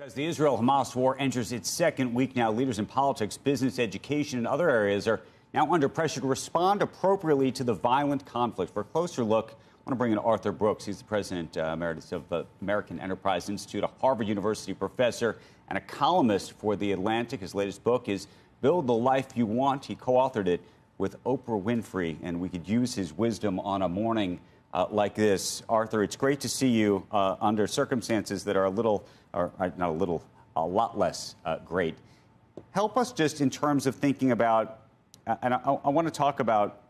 As the Israel-Hamas war enters its second week now, leaders in politics, business, education, and other areas are now under pressure to respond appropriately to the violent conflict. For a closer look, I want to bring in Arthur Brooks. He's the president emeritus of the American Enterprise Institute, a Harvard University professor, and a columnist for The Atlantic. His latest book is Build the Life You Want. He co-authored it with Oprah Winfrey, and we could use his wisdom on a morning like this. Arthur, it's great to see you under circumstances that are a lot less great. Help us just in terms of thinking about, and I want to talk about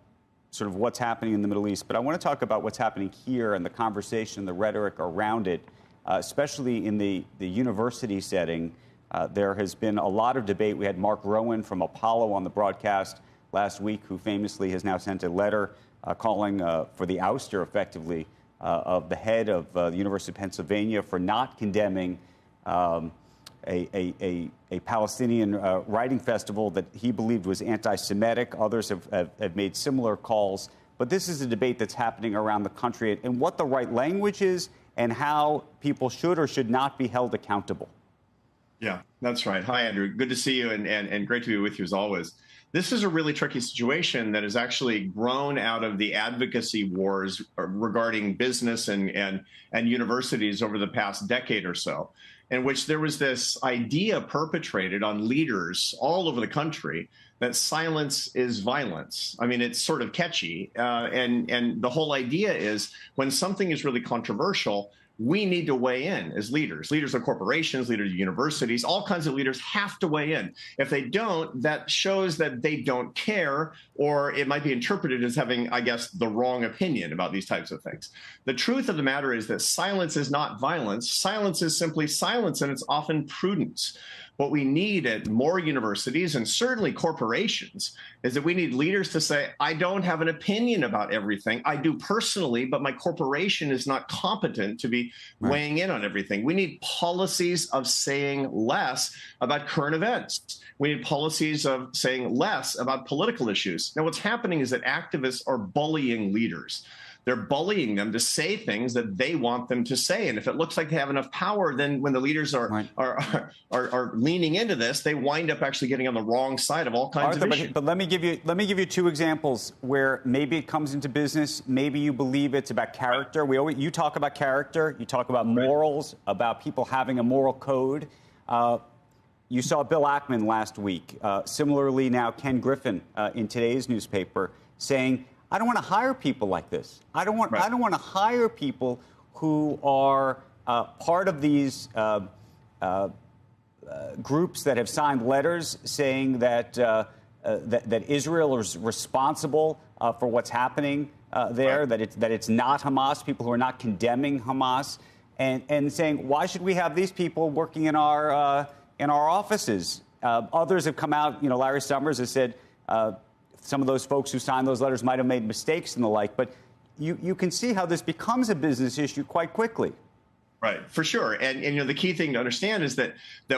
sort of what's happening in the Middle East, but I want to talk about what's happening here and the conversation, the rhetoric around it, especially in the university setting. There has been a lot of debate. We had Mark Rowan from Apollo on the broadcast last week, who famously has now sent a letter calling for the ouster, effectively, of the head of the University of Pennsylvania for not condemning a Palestinian writing festival that he believed was anti-Semitic. Others have made similar calls. But this is a debate that's happening around the country and what the right language is and how people should or should not be held accountable. Yeah, that's right. Hi, Andrew. Good to see you and great to be with you as always. This is a really tricky situation that has actually grown out of the advocacy wars regarding business and universities over the past decade or so, in which there was this idea perpetrated on leaders all over the country that silence is violence. I mean, it's sort of catchy. And the whole idea is when something is really controversial, we need to weigh in as leaders of corporations, leaders of universities, all kinds of leaders have to weigh in. If they don't, that shows that they don't care, or it might be interpreted as having, I guess, the wrong opinion about these types of things. The truth of the matter is that silence is not violence. Silence is simply silence, and it's often prudence. What we need at more universities and certainly corporations is that we need leaders to say, I don't have an opinion about everything. I do personally, but my corporation is not competent to be weighing in on everything. We need policies of saying less about current events. We need policies of saying less about political issues. Now, what's happening is that activists are bullying leaders. They're bullying them to say things that they want them to say. And if it looks like they have enough power, then when the leaders are leaning into this, they wind up actually getting on the wrong side of all kinds of issues. But let me give you two examples where maybe it comes into business. Maybe you believe it's about character. You talk about character. You talk about morals, about people having a moral code. You saw Bill Ackman last week. Similarly, now Ken Griffin in today's newspaper saying, I don't want to hire people like this. I don't want to hire people who are part of these groups that have signed letters saying that that Israel is responsible for what's happening there. That it's not Hamas. People who are not condemning Hamas and saying, why should we have these people working in our offices? Others have come out. You know, Larry Summers has said. Some of those folks who signed those letters might have made mistakes and the like, but you can see how this becomes a business issue quite quickly. Right, for sure. And you know, the key thing to understand is that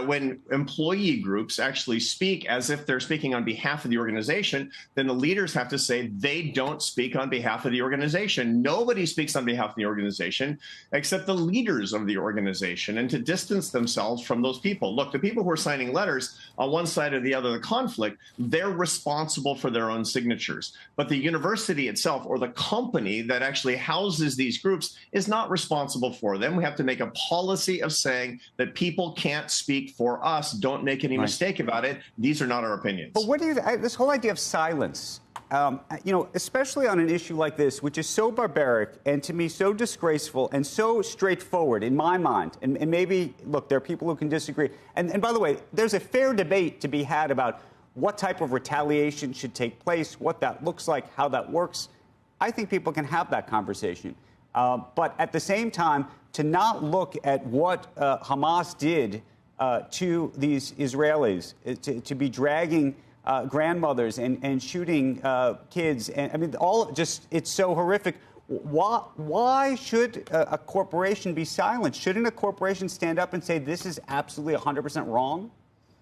when employee groups actually speak as if they're speaking on behalf of the organization, then the leaders have to say they don't speak on behalf of the organization. Nobody speaks on behalf of the organization except the leaders of the organization, and to distance themselves from those people. Look, the people who are signing letters on one side or the other of the conflict, they're responsible for their own signatures. But the university itself or the company that actually houses these groups is not responsible for them. We have to make a policy of saying that people can't speak for us. Don't make any mistake about it. These are not our opinions. But what do you, this whole idea of silence, you know, especially on an issue like this, which is so barbaric and to me so disgraceful and so straightforward in my mind, and maybe, look, there are people who can disagree. And by the way, there's a fair debate to be had about what type of retaliation should take place, what that looks like, how that works. I think people can have that conversation. But at the same time, to not look at what Hamas did to these Israelis, to be dragging grandmothers and shooting kids, and I mean, it's so horrific. Why should a corporation be silent? Shouldn't a corporation stand up and say this is absolutely 100% wrong?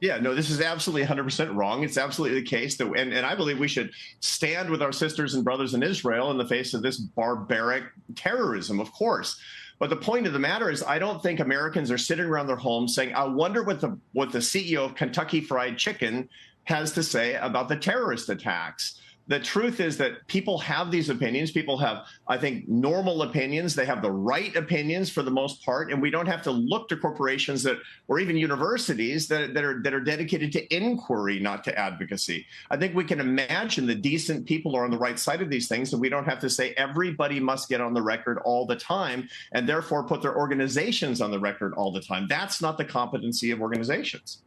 Yeah, no, this is absolutely 100% wrong. It's absolutely the case that, and I believe we should stand with our sisters and brothers in Israel in the face of this barbaric terrorism, of course. But the point of the matter is, I don't think Americans are sitting around their homes saying, I wonder what the CEO of Kentucky Fried Chicken has to say about the terrorist attacks. The truth is that people have these opinions. People have, I think, normal opinions. They have the right opinions for the most part, and we don't have to look to corporations that, or even universities that are dedicated to inquiry, not to advocacy. I think we can imagine the decent people are on the right side of these things, and we don't have to say everybody must get on the record all the time, and therefore put their organizations on the record all the time. That's not the competency of organizations.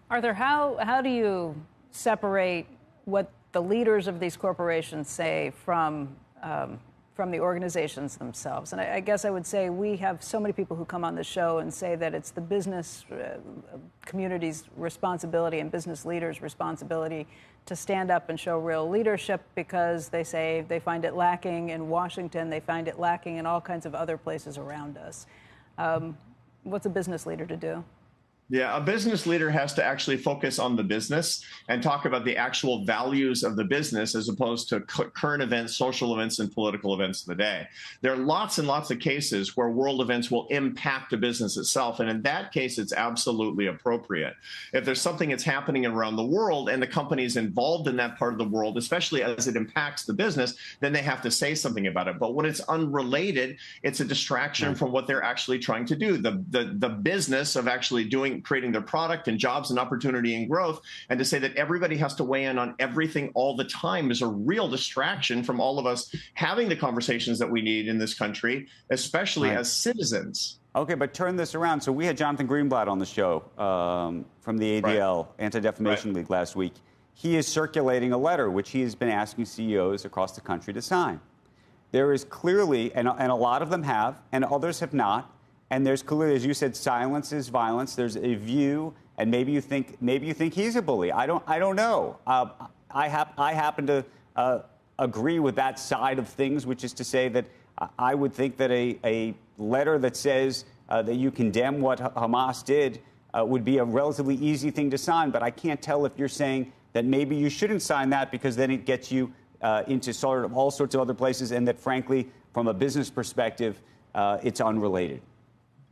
Arthur, how do you separate what the leaders of these corporations say from the organizations themselves? And I guess I would say we have so many people who come on the show and say that it's the business community's responsibility and business leaders' responsibility to stand up and show real leadership, because they say they find it lacking in Washington, they find it lacking in all kinds of other places around us. What's a business leader to do? Yeah, a business leader has to actually focus on the business and talk about the actual values of the business as opposed to current events, social events, and political events of the day. There are lots and lots of cases where world events will impact the business itself. And in that case, it's absolutely appropriate. If there's something that's happening around the world and the company is involved in that part of the world, especially as it impacts the business, then they have to say something about it. But when it's unrelated, it's a distraction from what they're actually trying to do. The business of actually creating their product and jobs and opportunity and growth, and to say that everybody has to weigh in on everything all the time is a real distraction from all of us having the conversations that we need in this country, especially as citizens. Okay, but turn this around. So we had Jonathan Greenblatt on the show from the ADL, Anti-Defamation League, last week. He is circulating a letter which he has been asking CEOs across the country to sign. There is clearly, and a lot of them have, and others have not, and there's clearly, as you said, silence is violence. There's a view, and maybe you think he's a bully. I don't know. I happen to agree with that side of things, which is to say that I would think that a letter that says that you condemn what Hamas did would be a relatively easy thing to sign. But I can't tell if you're saying that maybe you shouldn't sign that because then it gets you into sort of all sorts of other places, and that, frankly, from a business perspective, it's unrelated.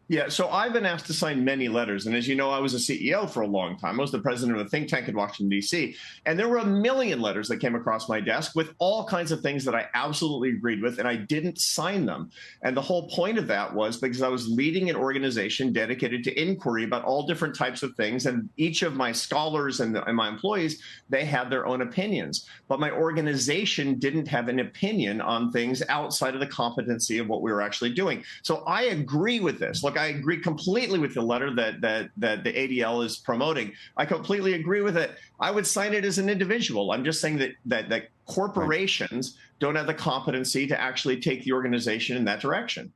Yeah, so I've been asked to sign many letters. And as you know, I was a CEO for a long time. I was the president of a think tank in Washington, D.C. And there were a million letters that came across my desk with all kinds of things that I absolutely agreed with, and I didn't sign them. And the whole point of that was because I was leading an organization dedicated to inquiry about all different types of things. And each of my scholars and my employees, they had their own opinions. But my organization didn't have an opinion on things outside of the competency of what we were actually doing. So I agree with this. Look, I agree completely with the letter that the ADL is promoting. I completely agree with it. I would sign it as an individual. I'm just saying that corporations don't have the competency to actually take the organization in that direction.